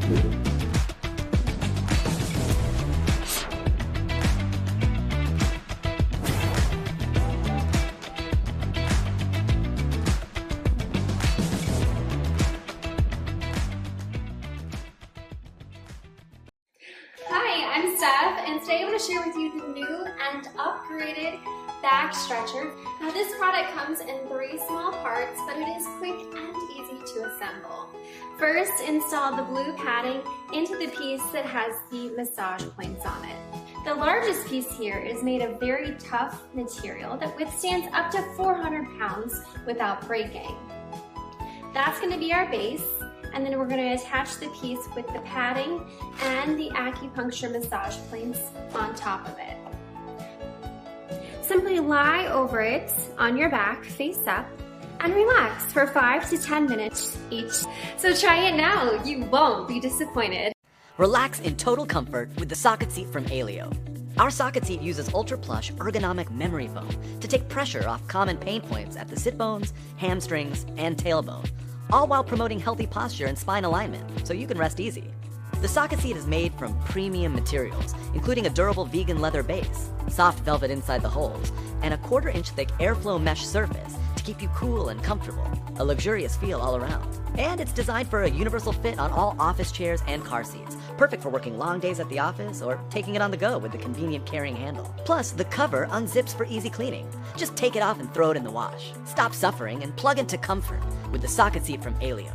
Hi, I'm Steph, and today I want to share with you the new and upgraded back stretcher. Now this product comes in 3 small parts, but it is quick and easy to assemble. First, install the blue padding into the piece that has the massage points on it. The largest piece here is made of very tough material that withstands up to 400 pounds without breaking. That's going to be our base. And then we're going to attach the piece with the padding and the acupuncture massage points on top of it. Simply lie over it on your back, face up, and relax for 5 to 10 minutes each. So try it now, you won't be disappointed. Relax in total comfort with the socket seat from Aleo. Our socket seat uses ultra plush ergonomic memory foam to take pressure off common pain points at the sit bones, hamstrings, and tailbone, all while promoting healthy posture and spine alignment, so you can rest easy. The socket seat is made from premium materials, including a durable vegan leather base, soft velvet inside the holes, and a 1/4 inch thick airflow mesh surface to keep you cool and comfortable, a luxurious feel all around. And it's designed for a universal fit on all office chairs and car seats, perfect for working long days at the office or taking it on the go with the convenient carrying handle. Plus, the cover unzips for easy cleaning. Just take it off and throw it in the wash. Stop suffering and plug into comfort with the socket seat from Aleo.